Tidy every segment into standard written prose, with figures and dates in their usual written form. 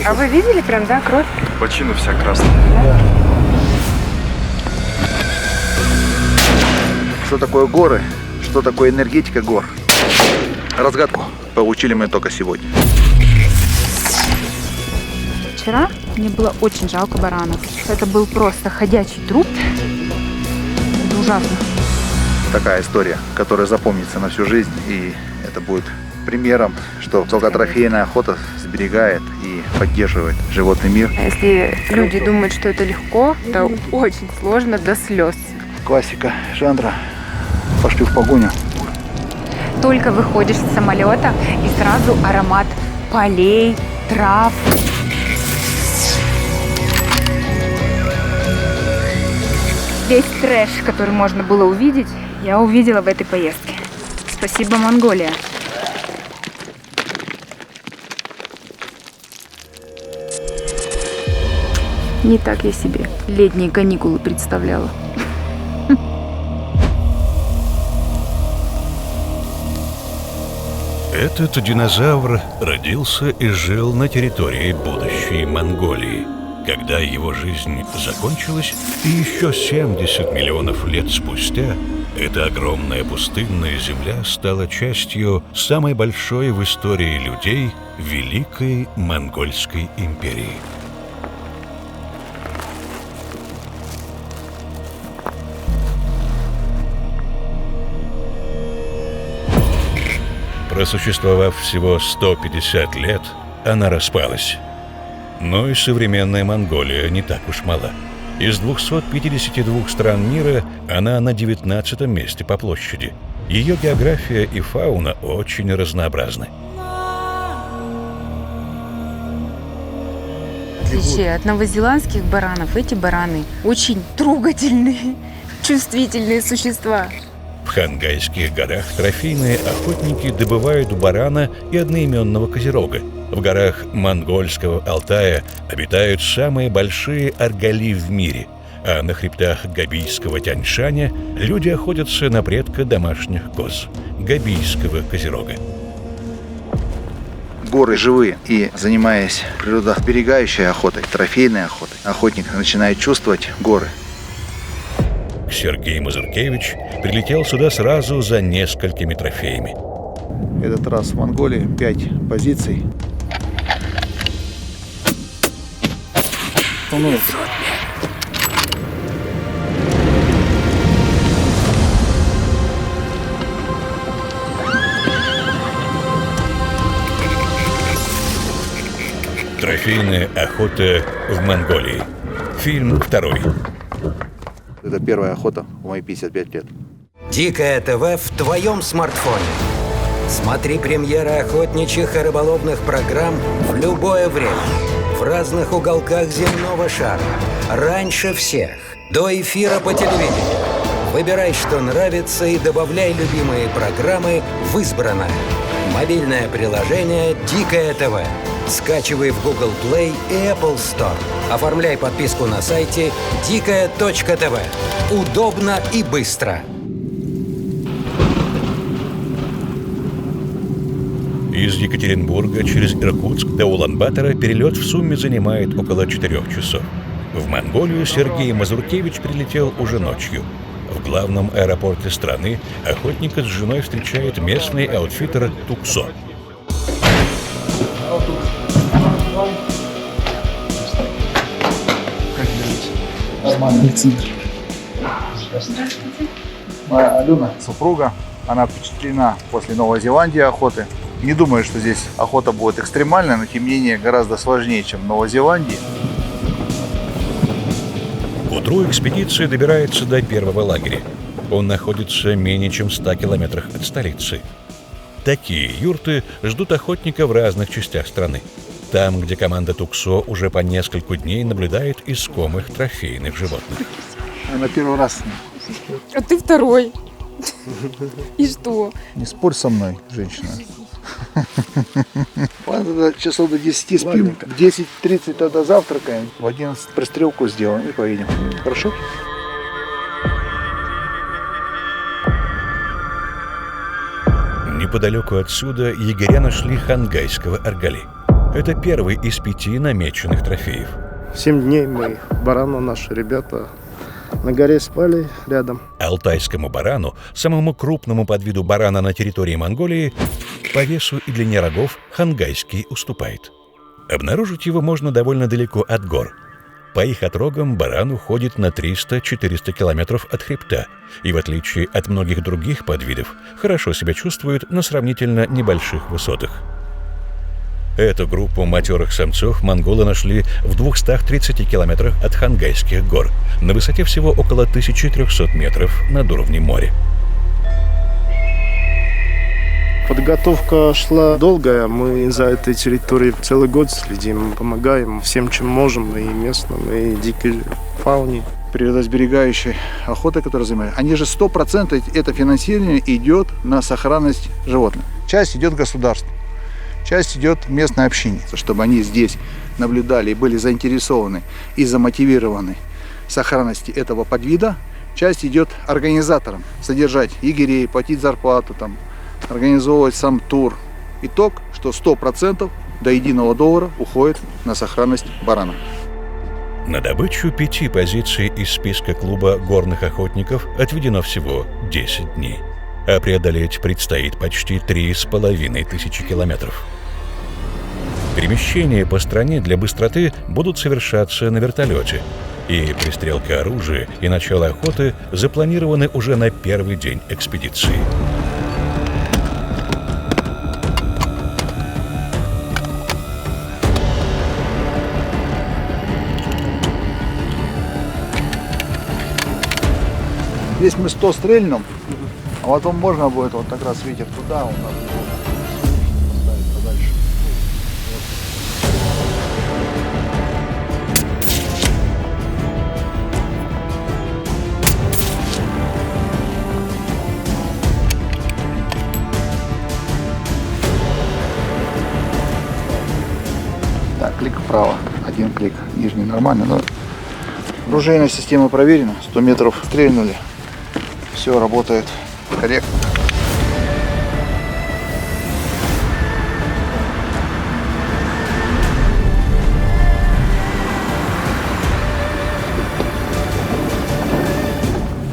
А вы видели прям, да, кровь? Бочина вся красная. Да. Что такое горы? Что такое энергетика гор? Разгадку получили мы только сегодня. Вчера мне было очень жалко баранов. Это был просто ходячий труп. Это ужасно. Такая история, которая запомнится на всю жизнь. И это будет примером, что высокотрофейная охота сберегает и поддерживает животный мир. Если люди думают, что это легко, то очень сложно до слез. Классика жанра. Пошли в погоню. Только выходишь с самолета и сразу аромат полей, трав. Весь трэш, который можно было увидеть, я увидела в этой поездке. Спасибо, Монголия. Не так я себе летние каникулы представляла. Этот динозавр родился и жил на территории будущей Монголии. Когда его жизнь закончилась, и еще 70 миллионов лет спустя, эта огромная пустынная земля стала частью самой большой в истории людей Великой Монгольской империи. Просуществовав всего 150 лет, она распалась. Но и современная Монголия не так уж мала. Из 252 стран мира она на 19-м месте по площади. Ее география и фауна очень разнообразны. В отличие от новозеландских баранов, эти бараны очень трогательные, чувствительные существа. В Хангайских горах трофейные охотники добывают барана и одноименного козерога. В горах Монгольского Алтая обитают самые большие аргали в мире, а на хребтах Гобийского Тяньшаня люди охотятся на предка домашних коз – Гобийского козерога. Горы живые, и занимаясь природосберегающей охотой, трофейной охотой, охотник начинает чувствовать горы. Сергей Мазуркевич прилетел сюда сразу за несколькими трофеями. Этот раз в Монголии 5 позиций. Трофейная охота в Монголии. Фильм 2. Это первая охота в мои 55 лет. Дикое ТВ в твоем смартфоне. Смотри премьеры охотничьих и рыболовных программ в любое время. В разных уголках земного шара. Раньше всех. До эфира по телевидению. Выбирай, что нравится, и добавляй любимые программы в избранное. Мобильное приложение «Дикое ТВ». Скачивай в Google Play и Apple Store. Оформляй подписку на сайте dikaya.tv. Удобно и быстро. Из Екатеринбурга через Иркутск до Улан-Батора перелет в сумме занимает около 4 часов. В Монголию Сергей Мазуркевич прилетел уже ночью. В главном аэропорте страны охотника с женой встречает местный аутфиттер Туксо. Александр. Моя Алена, супруга, она впечатлена после Новой Зеландии охоты. Не думаю, что здесь охота будет экстремальная, но тем не менее гораздо сложнее, чем в Новой Зеландии. К утру экспедиция добирается до первого лагеря. Он находится менее чем в 100 километрах от столицы. Такие юрты ждут охотника в разных частях страны. Там, где команда Туксо уже по несколько дней наблюдает искомых трофейных животных. Она первый раз. А ты второй. И что? Не спорь со мной, женщина. Ладно, часов до 10 спим. В 10:30 тогда завтракаем. В 11 пристрелку сделаем и поедем. Хорошо? Неподалеку отсюда егеря нашли хангайского аргали. Это первый из 5 намеченных трофеев. 7 дней мы, барана наши ребята, на горе спали рядом. Алтайскому барану, самому крупному подвиду барана на территории Монголии, по весу и длине рогов хангайский уступает. Обнаружить его можно довольно далеко от гор. По их отрогам баран уходит на 300-400 километров от хребта и, в отличие от многих других подвидов, хорошо себя чувствует на сравнительно небольших высотах. Эту группу матерых самцов монголы нашли в 230 километрах от Хангайских гор, на высоте всего около 1300 метров над уровнем моря. Подготовка шла долгая, мы за этой территорией целый год следим, помогаем всем, чем можем, и местным, и дикой фауне. Природосберегающей охотой, которая занимается, они же 100% это финансирование идет на сохранность животных. Часть идет государству, часть идет местной общине, чтобы они здесь наблюдали и были заинтересованы и замотивированы сохранности этого подвида. Часть идет организаторам, содержать егерей, платить зарплату, организовывать сам тур. Итог, что 100% до единого доллара уходит на сохранность барана. На добычу 5 позиций из списка клуба горных охотников отведено всего 10 дней, а преодолеть предстоит почти 3500 километров. Перемещения по стране для быстроты будут совершаться на вертолете, и пристрелка оружия и начало охоты запланированы уже на первый день экспедиции. Здесь мы 100 стрельнем, а потом можно будет вот как раз ветер туда, у нас ставить подальше. Так, клик вправо, один клик, нижний нормально, но оружейная система проверена, 100 метров стрельнули. Все работает корректно.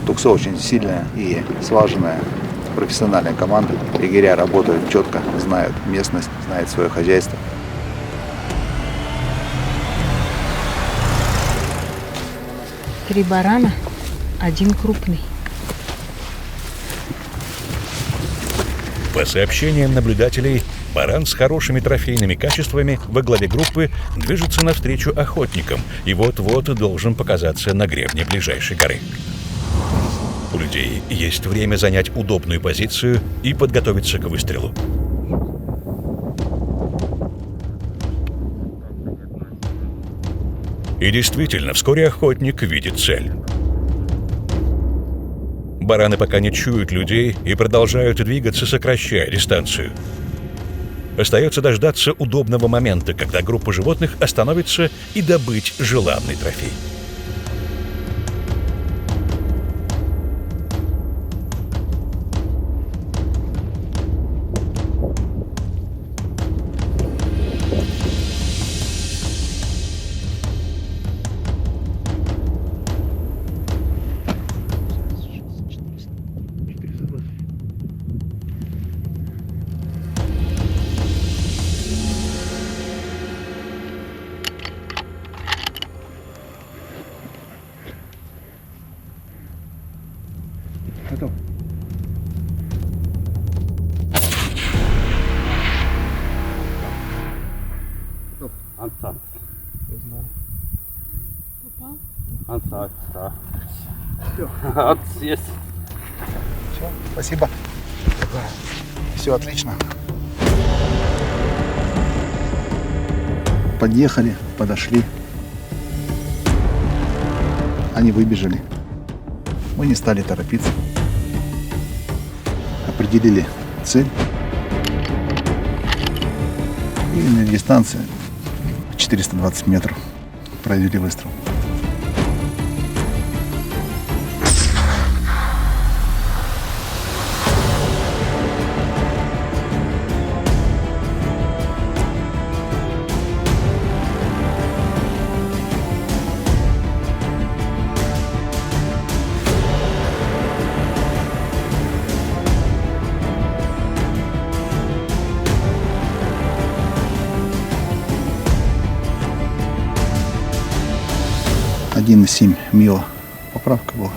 Туксо очень сильная и слаженная профессиональная команда. Егеря работают четко, знают местность, знают свое хозяйство. Три барана, один крупный. По сообщениям наблюдателей, баран с хорошими трофейными качествами во главе группы движется навстречу охотникам и вот-вот должен показаться на гребне ближайшей горы. У людей есть время занять удобную позицию и подготовиться к выстрелу. И действительно, вскоре охотник видит цель. Бараны пока не чуют людей и продолжают двигаться, сокращая дистанцию. Остается дождаться удобного момента, когда группа животных остановится, и добыть желанный трофей. Готов. Ансат. Ансат, да. Все. Есть. Все, спасибо. Все отлично. Подъехали, подошли. Они выбежали. Мы не стали торопиться. Определили цель. И на дистанции 420 метров провели выстрел. 1,7 мила. Поправка была.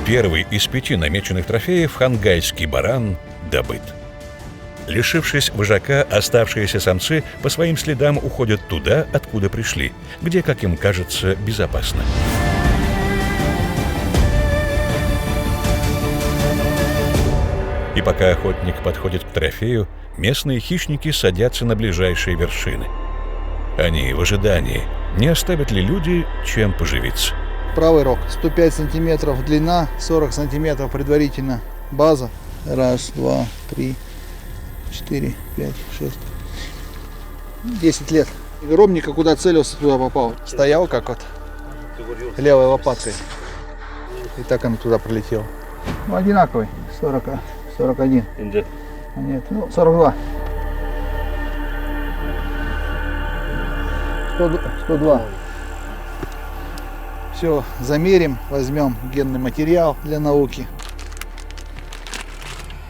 Первый из 5 намеченных трофеев хангайский баран добыт. Лишившись вожака, оставшиеся самцы по своим следам уходят туда, откуда пришли, где, как им кажется, безопасно. И пока охотник подходит к трофею, местные хищники садятся на ближайшие вершины. Они в ожидании, не оставят ли люди чем поживиться. Правый рог 105 сантиметров длина, 40 сантиметров предварительно база. 1, 2, 3, 4, 5, 6. 10 лет. Ромника куда целился, туда попал. Стоял как вот левой лопаткой. И так он туда пролетел. Ну, одинаковый. 40, 41. А нет, ну 42. 102. Все, замерим, возьмем генный материал для науки.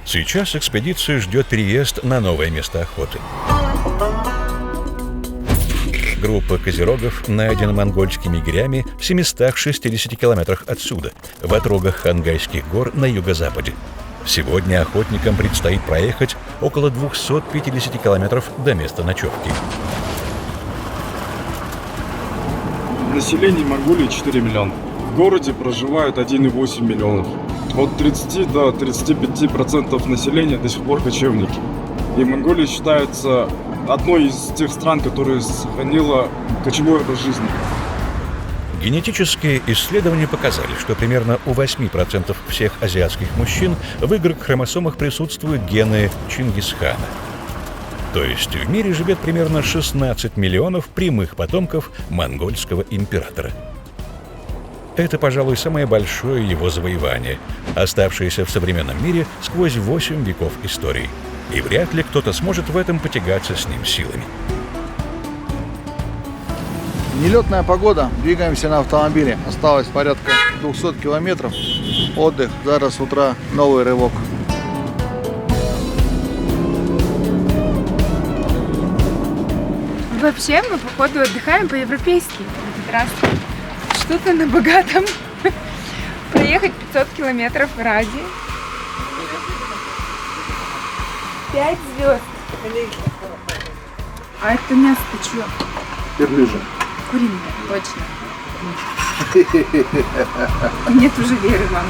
Сейчас экспедиция ждет переезд на новое место охоты. Группа козерогов найдена монгольскими егерями в 760 километрах отсюда, в отрогах Хангайских гор на юго-западе. Сегодня охотникам предстоит проехать около 250 километров до места ночевки. Население Монголии 4 миллиона. В городе проживают 1,8 миллионов. От 30 до 35% населения до сих пор кочевники. И Монголия считается одной из тех стран, которая сохранила кочевой образ жизни. Генетические исследования показали, что примерно у 8% всех азиатских мужчин в Y-хромосомах присутствуют гены Чингисхана. То есть в мире живет примерно 16 миллионов прямых потомков монгольского императора. Это, пожалуй, самое большое его завоевание, оставшееся в современном мире сквозь 8 веков истории. И вряд ли кто-то сможет в этом потягаться с ним силами. Нелетная погода, двигаемся на автомобиле. Осталось порядка 200 километров. Отдых, зараз с утра новый рывок. Вообще мы, походу, отдыхаем по-европейски. Здравствуй. Что-то на богатом. Проехать 500 километров ради 5 звезд. А это мясо что? Верблюжье. Куриное, точно. Нет уже веры вам.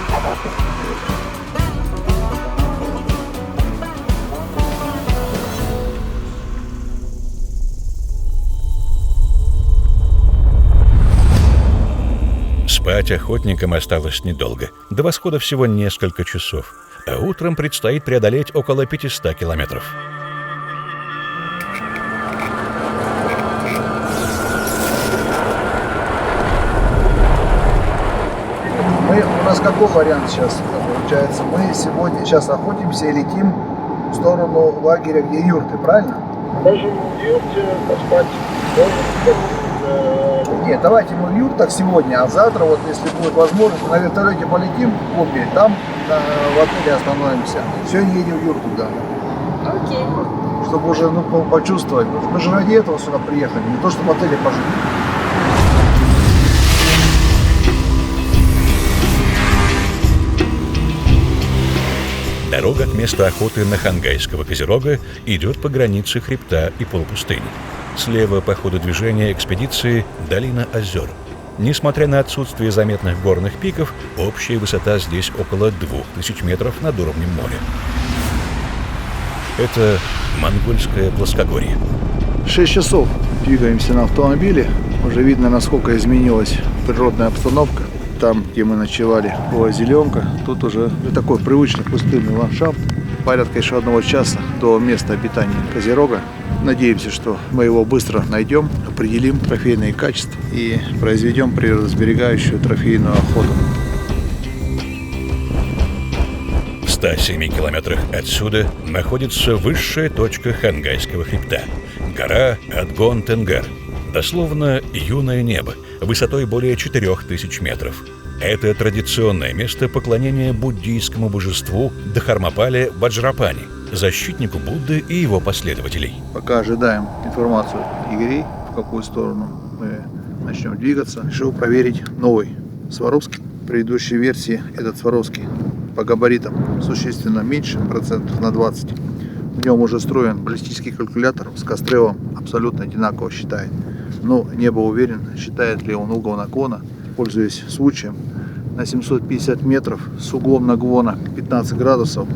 Спать охотникам осталось недолго. До восхода всего несколько часов. А утром предстоит преодолеть около 500 километров. У нас какой вариант сейчас получается? Мы сегодня сейчас охотимся и летим в сторону лагеря, где юрты, правильно? Можем в юрте поспать. Нет, давайте мы в юртах сегодня, а завтра, вот если будет возможность, на вертолете полетим в Копи, там в отеле остановимся. Сегодня едем в юрту, да. Окей. Чтобы уже почувствовать. Мы же ради этого сюда приехали, не то чтобы в отеле пожить. Дорога к месту охоты на хангайского козерога идет по границе хребта и полупустыни. Слева по ходу движения экспедиции долина озер. Несмотря на отсутствие заметных горных пиков, общая высота здесь около 2000 метров над уровнем моря. Это монгольское плоскогорье. 6 часов двигаемся на автомобиле. Уже видно, насколько изменилась природная обстановка. Там, где мы ночевали, была зеленка. Тут уже такой привычный пустынный ландшафт. Порядка еще 1 часа до места обитания козерога. Надеемся, что мы его быстро найдем, определим трофейные качества и произведем природосберегающую трофейную охоту. В 107 километрах отсюда находится высшая точка хангайского хребта – гора Адгон-Тенгер. Дословно «юное небо», высотой более 4000 метров. Это традиционное место поклонения буддийскому божеству Дхармапале Ваджрапани, защитнику Будды и его последователей. Пока ожидаем информацию от егерей, в какую сторону мы начнем двигаться. Решил проверить новый Сваровский. В предыдущей версии этот Сваровский по габаритам существенно меньше, процентов на 20. В нем уже встроен баллистический калькулятор с Кострелом, абсолютно одинаково считает. Но не был уверен, считает ли он угол наклона. Пользуясь случаем, на 750 метров с углом наклона 15 градусов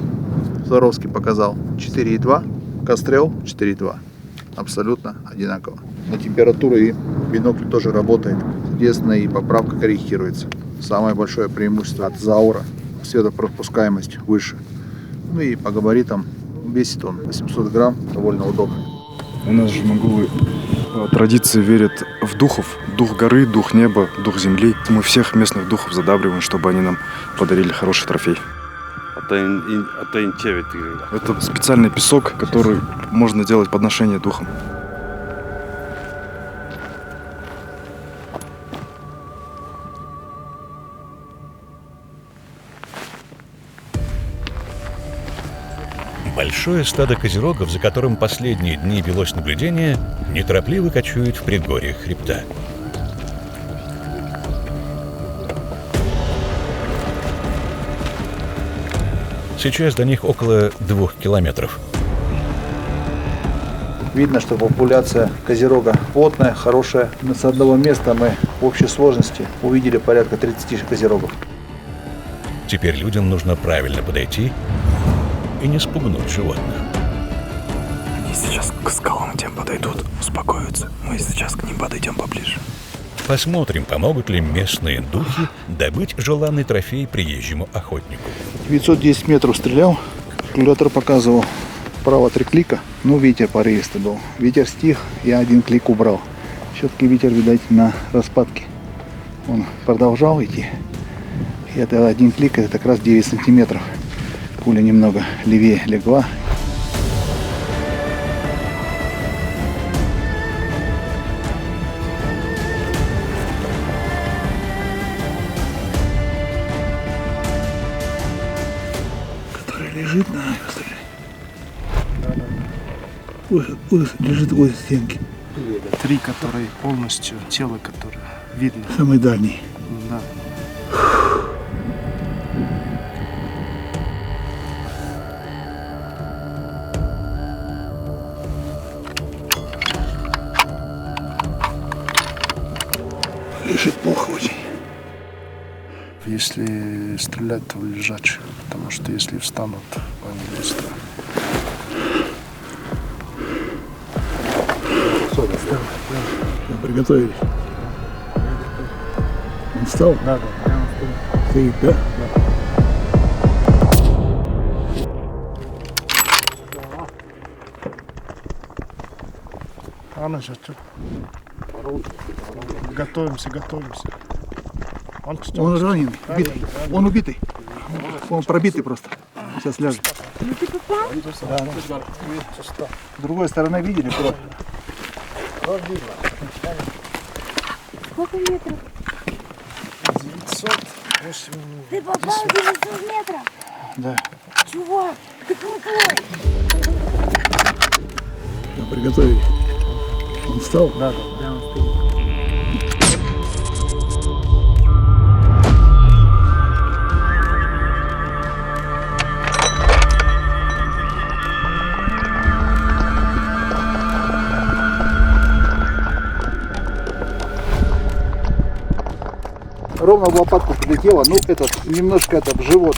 Сваровский показал 4,2, Кострел 4,2. Абсолютно одинаково. На температуру и бинокль тоже работает. Соответственно, и поправка корректируется. Самое большое преимущество от Заура — светопропускаемость выше. Ну и по габаритам весит он 800 грамм, довольно удобно. У нас же монголы по традиции верят в духов. Дух горы, дух неба, дух земли. Мы всех местных духов задабриваем, чтобы они нам подарили хороший трофей. Это специальный песок, который можно делать подношение духам. Большое стадо козерогов, за которым последние дни велось наблюдение, неторопливо кочует в предгорьях хребта. Сейчас до них около 2 километров. Видно, что популяция козерога плотная, хорошая. Но с одного места мы в общей сложности увидели порядка 30 козерогов. Теперь людям нужно правильно подойти и не спугнуть животных. Они сейчас к скалам тем подойдут, успокоятся. Мы сейчас к ним подойдем поближе. Посмотрим, помогут ли местные духи добыть желанный трофей приезжему охотнику. 910 метров стрелял, калькулятор показывал вправо 3 клика, но ветер порывистый был. Ветер стих, я 1 клик убрал. Все-таки ветер, видать, на распадке. Он продолжал идти. И это 1 клик, это как раз 9 сантиметров. Пуля немного левее легла. Который лежит на лежит возле стенки. 3, которые полностью, тело, которое видно. Самый дальний. Да. Лежит плохо очень. Если стрелять, то лежачие, потому что если встанут, они быстро. Приготовились. Он встал? Да. Стоит, да? Анна, готовимся. Он раненый, убитый. Он убитый. Он пробитый просто. Сейчас ляжет. Ну ты попал? Да. С другой стороны видели кровь? Сколько метров? 908. Ты попал 900 метров? Да. Чувак, ты крутой! Приготовились. Он встал? Да, он стоит. Ровно в лопатку прилетело, ну этот немножко это в живот.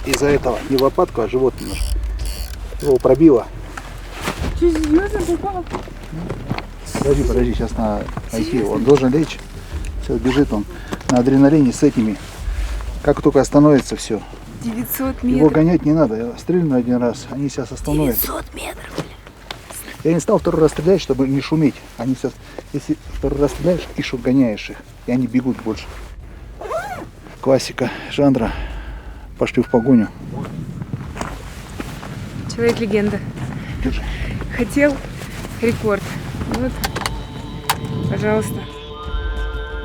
Из-за этого не в лопатку, а в живот немножко. Его пробило. Что, серьезно попал? Подожди, сейчас надо найти его. Он должен лечь. Сейчас бежит он на адреналине с этими. Как только остановится, все. 900 Его метров. гонять не надо. Я стрельну 1 раз, они сейчас остановятся. 900 метров. Я не стал 2-й раз стрелять, чтобы не шуметь. Они сейчас, если 2-й раз стреляешь, и гоняешь их, и они бегут больше. Классика жанра. Пошли в погоню. Человек-легенда. Держи. Хотел рекорд. Вот, пожалуйста.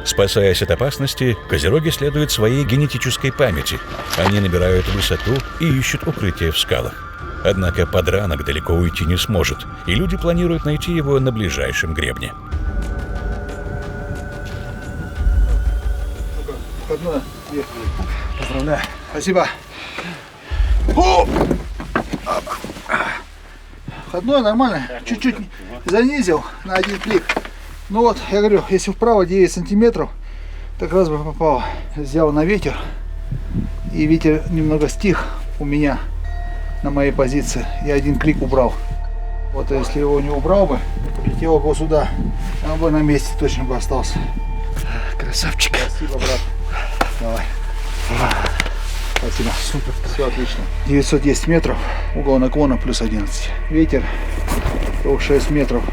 Спасаясь от опасности, козероги следуют своей генетической памяти. Они набирают высоту и ищут укрытие в скалах. Однако подранок далеко уйти не сможет, и люди планируют найти его на ближайшем гребне. Входное. Поздравляю. Спасибо. О! Входное нормально. Чуть-чуть занизил на один клик. Ну вот, я говорю, если вправо 9 сантиметров, так раз бы попал. Взял на ветер. И ветер немного стих у меня на моей позиции. Я один клик убрал. Вот если его не убрал бы, летел бы сюда, он бы на месте точно бы остался. Красавчик. Спасибо, брат. Давай. Спасибо. Супер. Все отлично. 910 метров. Угол наклона плюс 11. Ветер 6 метров.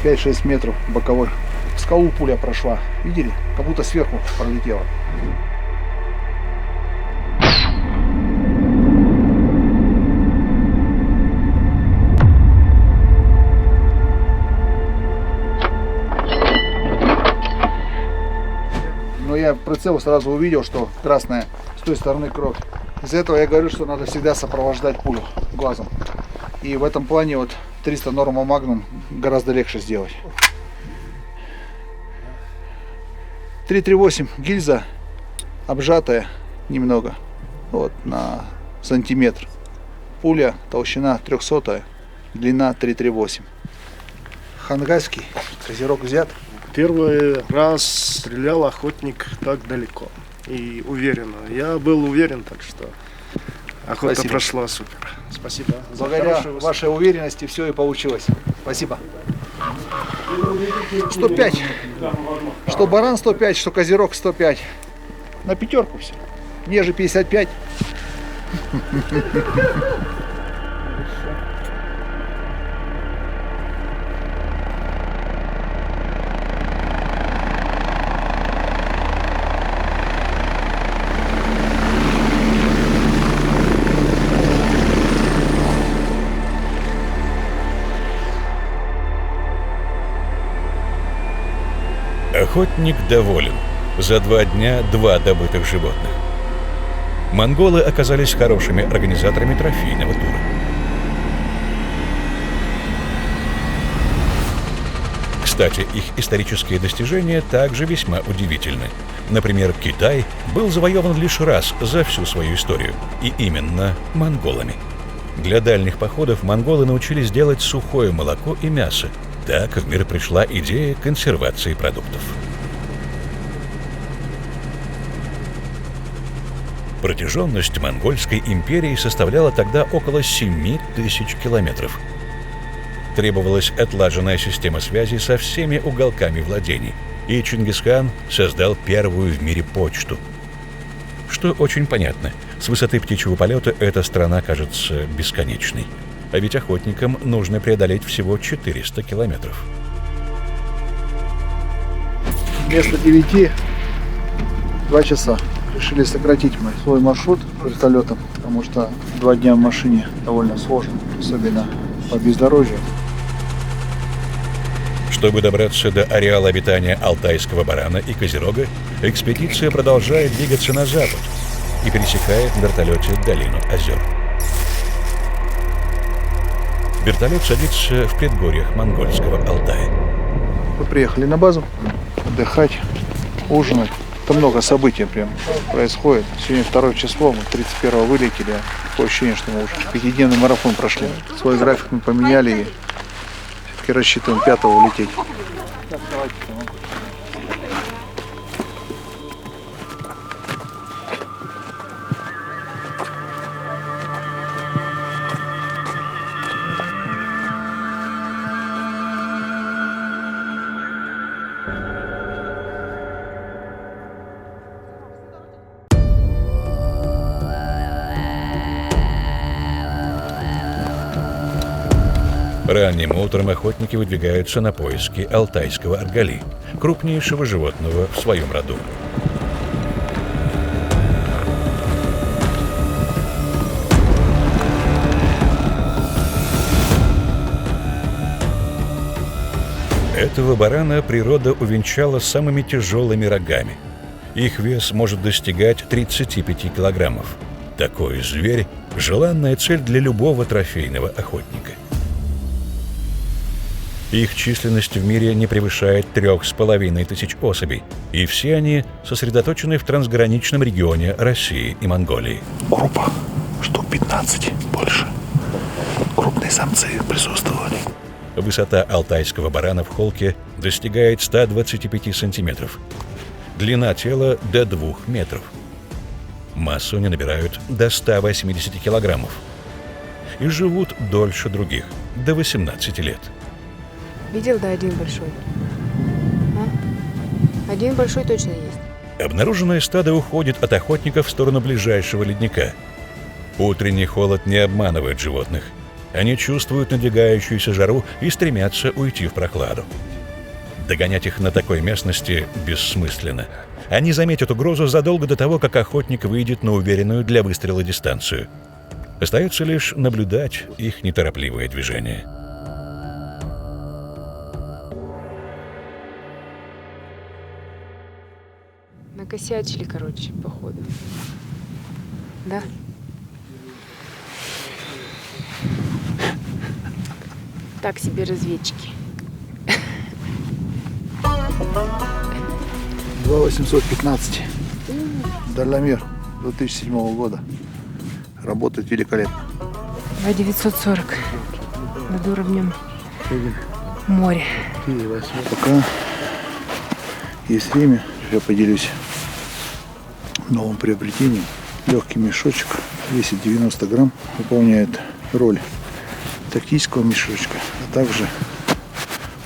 5-6 метров боковой. Скалу пуля прошла. Видели? Как будто сверху пролетела. Но я прицел сразу увидел, что красная с той стороны кровь. Из-за этого я говорю, что надо всегда сопровождать пулю глазом. И в этом плане вот 300 Norma Magnum гораздо легче сделать. 338 гильза обжатая немного, вот на сантиметр. Пуля толщина 300, длина 338. Хангайский, козерог взят. Первый раз стрелял охотник так далеко и уверенно. Я был уверен, так что охота Спасибо. прошла супер. Спасибо. За Благодаря хорошую вашей уверенности все и получилось. Спасибо. 105. Что баран 105, что козерог 105. На пятерку все. Ниже 55. Охотник доволен. За 2 дня 2 добытых животных. Монголы оказались хорошими организаторами трофейного тура. Кстати, их исторические достижения также весьма удивительны. Например, Китай был завоеван лишь раз за всю свою историю, и именно монголами. Для дальних походов монголы научились делать сухое молоко и мясо. Так в мир пришла идея консервации продуктов. Протяженность Монгольской империи составляла тогда около 7000 километров. Требовалась отлаженная система связи со всеми уголками владений, и Чингисхан создал первую в мире почту. Что очень понятно, с высоты птичьего полета эта страна кажется бесконечной. А ведь охотникам нужно преодолеть всего 400 километров. Вместо 9 2 часа. Решили сократить мы свой маршрут вертолетом, потому что 2 дня в машине довольно сложно, особенно по бездорожью. Чтобы добраться до ареала обитания алтайского барана и козерога, экспедиция продолжает двигаться на запад и пересекает на вертолете долину озер. Вертолет садится в предгорьях монгольского Алтая. Мы приехали на базу отдыхать, ужинать. Там много событий прям происходит. Сегодня 2 число, мы 31-го вылетели. Такое ощущение, что мы уже 5-дневный марафон прошли. Свой график мы поменяли и все-таки рассчитываем 5-го улететь. Ранним утром охотники выдвигаются на поиски алтайского аргали, крупнейшего животного в своем роду. Этого барана природа увенчала самыми тяжелыми рогами. Их вес может достигать 35 килограммов. Такой зверь – желанная цель для любого трофейного охотника. Их численность в мире не превышает 3500 особей, и все они сосредоточены в трансграничном регионе России и Монголии. Группа штук 15, больше. Крупные самцы присутствовали. Высота алтайского барана в холке достигает 125 сантиметров. Длина тела – до 2 метров. Массу они набирают до 180 килограммов. И живут дольше других – до 18 лет. Видел, да, один большой? А? Один большой точно есть. Обнаруженное стадо уходит от охотников в сторону ближайшего ледника. Утренний холод не обманывает животных. Они чувствуют надвигающуюся жару и стремятся уйти в прохладу. Догонять их на такой местности бессмысленно. Они заметят угрозу задолго до того, как охотник выйдет на уверенную для выстрела дистанцию. Остается лишь наблюдать их неторопливое движение. Накосячили, короче, походу. Да? Так себе разведчики. 2815. Дальномер 2007 года. Работает великолепно. 2940. Над уровнем моря. Пока есть время, я поделюсь новым приобретением. Легкий мешочек, весит 90 грамм, выполняет роль тактического мешочка, а также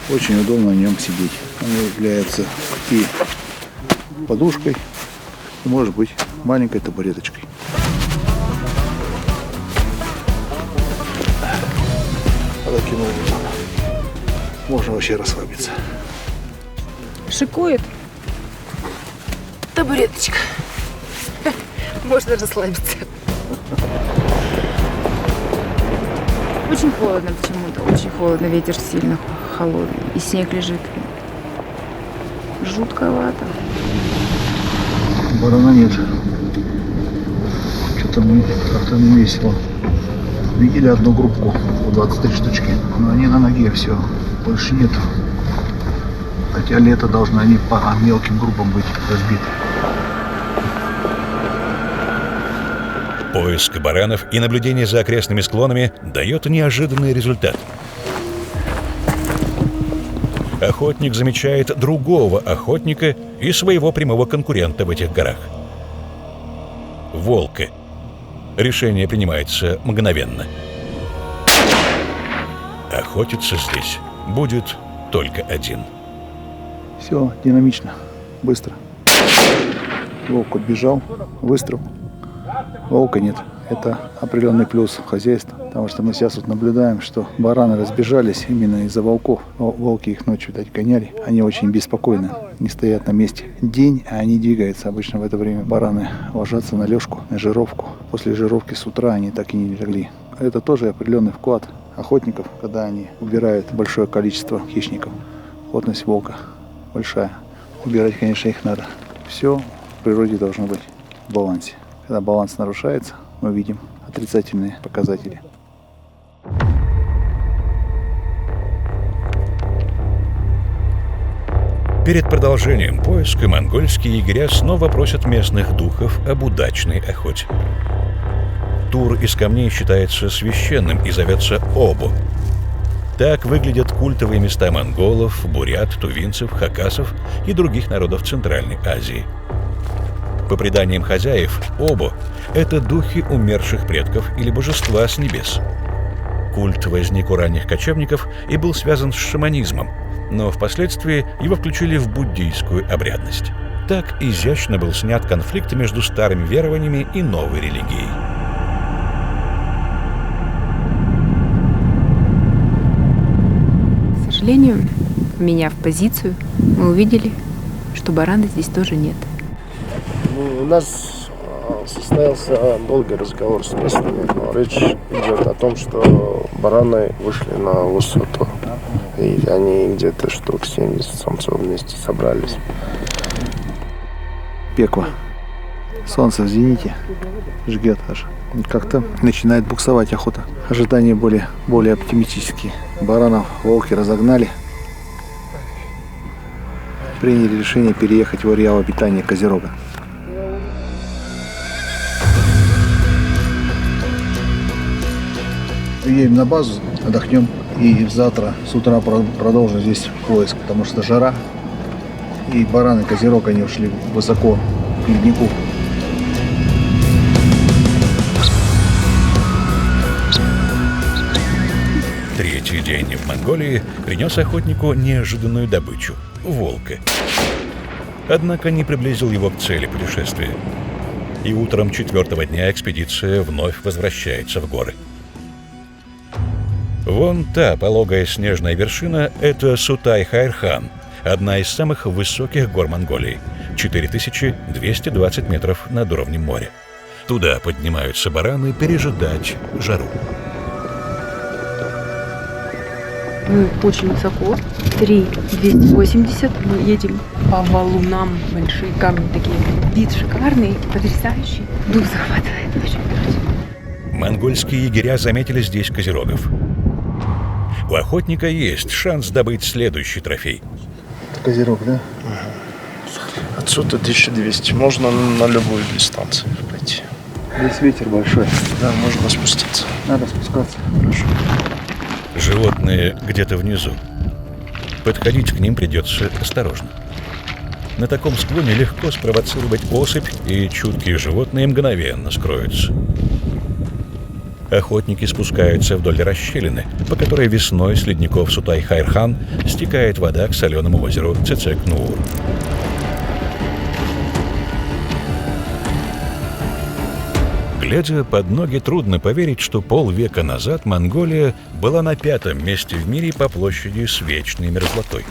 очень удобно на нем сидеть. Он является и подушкой, и может быть маленькой табуреточкой. Таким образом можно вообще расслабиться. Шикует. Табуреточка. Можно расслабиться. Очень холодно почему-то. Очень холодно. Ветер сильно холодный. И снег лежит. Жутковато. Барана нет. Что-то мы как-то не весело. Видели одну группку по 23 штучки, но они на ноге, все, больше нет. Хотя лето должны они по мелким группам быть разбиты. Поиск баранов и наблюдение за окрестными склонами дает неожиданный результат. Охотник замечает другого охотника и своего прямого конкурента в этих горах. Волка. Решение принимается мгновенно. Охотиться здесь будет только один. Все динамично, быстро. Волк отбежал, выстрел. Волка нет. Это определенный плюс хозяйства, потому что мы сейчас вот наблюдаем, что бараны разбежались именно из-за волков. Волки их ночью, видать, гоняли. Они очень беспокойны, не стоят на месте. День, а они двигаются. Обычно в это время бараны ложатся на лёжку, на жировку. После жировки с утра они так и не легли. Это тоже определенный вклад охотников, когда они убирают большое количество хищников. Плотность волка большая. Убирать, конечно, их надо. Все в природе должно быть в балансе. Когда баланс нарушается, мы видим отрицательные показатели. Перед продолжением поиска монгольские егеря снова просят местных духов об удачной охоте. Тур из камней считается священным и зовется Обо. Так выглядят культовые места монголов, бурят, тувинцев, хакасов и других народов Центральной Азии. По преданиям хозяев, Обо – это духи умерших предков или божества с небес. Культ возник у ранних кочевников и был связан с шаманизмом, но впоследствии его включили в буддийскую обрядность. Так изящно был снят конфликт между старыми верованиями и новой религией. К сожалению, меняв позицию, мы увидели, что барана здесь тоже нет. У нас состоялся долгий разговор с местными, но речь идет о том, что бараны вышли на высоту, и они где-то штук 70 самцов вместе собрались. Пекла. Солнце в зените жгет аж. Как-то начинает буксовать охота. Ожидания более оптимистические. Баранов волки разогнали. Приняли решение переехать в ареал обитания Козерога. Едем на базу, отдохнем и завтра с утра продолжим здесь поиск, потому что жара. И бараны Козерог, они ушли высоко к леднику. Третий день в Монголии принес охотнику неожиданную добычу – волка. Однако не приблизил его к цели путешествия. И утром 4-го дня экспедиция вновь возвращается в горы. Вон та пологая снежная вершина – это Сутай-Хайрхан, одна из самых высоких гор Монголии – 4220 метров над уровнем моря. Туда поднимаются бараны пережидать жару. Мы очень высоко, 3280, мы едем по валунам, большие камни такие, вид шикарный, потрясающий, дух захватывает очень, короче. Монгольские егеря заметили здесь козерогов. У охотника есть шанс добыть следующий трофей. Это Козерог, да? Отсюда 1200. Можно на любую дистанцию пойти. Здесь ветер большой. Да, можно спуститься. Надо спускаться. Хорошо. Животные где-то внизу. Подходить к ним придется осторожно. На таком склоне легко спровоцировать особь, и чуткие животные мгновенно скроются. Охотники спускаются вдоль расщелины, по которой весной с ледников Сутай-Хайрхан стекает вода к соленому озеру Цецек-Нуур. Глядя под ноги, трудно поверить, что полвека назад Монголия была на 5-м месте в мире по площади с вечной мерзлотой.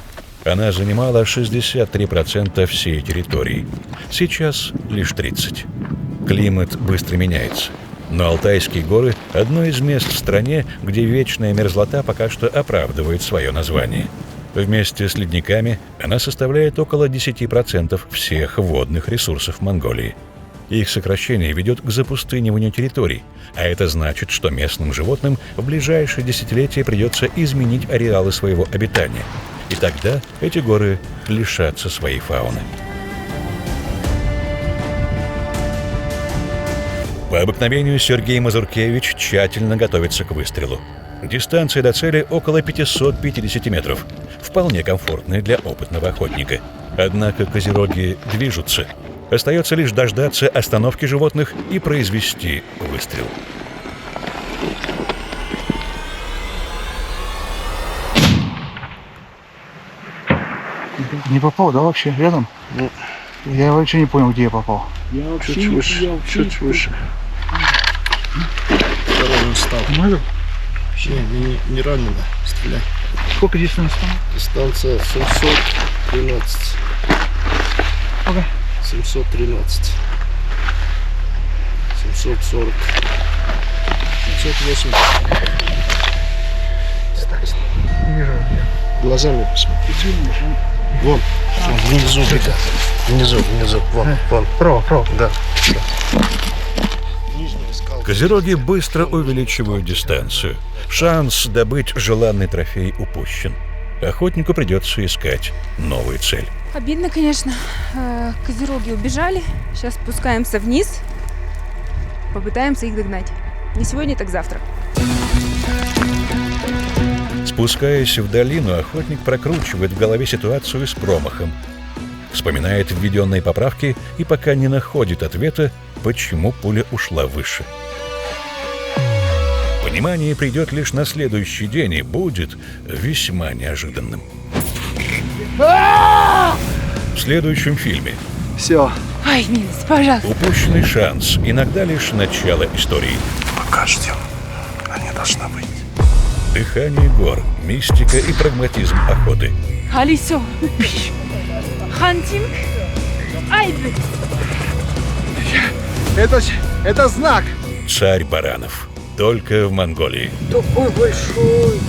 Она занимала 63% всей территории. Сейчас лишь 30%. Климат быстро меняется. Но Алтайские горы – одно из мест в стране, где вечная мерзлота пока что оправдывает свое название. Вместе с ледниками она составляет около 10% всех водных ресурсов Монголии. Их сокращение ведет к запустыниванию территорий, а это значит, что местным животным в ближайшие десятилетия придется изменить ареалы своего обитания. И тогда эти горы лишатся своей фауны. По обыкновению Сергей Мазуркевич тщательно готовится к выстрелу. Дистанция до цели около 550 метров, вполне комфортная для опытного охотника. Однако козероги движутся. Остается лишь дождаться остановки животных и произвести выстрел. Не попал, да, вообще? Рядом? Ну, я вообще не понял, где я попал. Чуть выше, чуть выше. Второй стал. Вообще не ранено. Стреляй. Сколько дистанция? Дистанция 713. Ага. 713. 740. 580. Вижу. Глазами посмотрите. Вон, внизу где-то. Внизу, вон. Право. Да. Козероги быстро увеличивают дистанцию. Шанс добыть желанный трофей упущен. Охотнику придется искать новую цель. Обидно, конечно. Козероги убежали. Сейчас спускаемся вниз. Попытаемся их догнать. Не сегодня, так завтра. Спускаясь в долину, охотник прокручивает в голове ситуацию с промахом. Вспоминает введенные поправки и пока не находит ответа, почему пуля ушла выше. Понимание придет лишь на следующий день и будет весьма неожиданным. В следующем фильме. Все. Ай, милость, пожалуйста. Упущенный шанс, иногда лишь начало истории. Пока ждем. Они должны быть. Дыхание гор, мистика и прагматизм охоты. Алисо. Хантинг. Айдвик. Это знак. Царь баранов. Только в Монголии. Такой большой.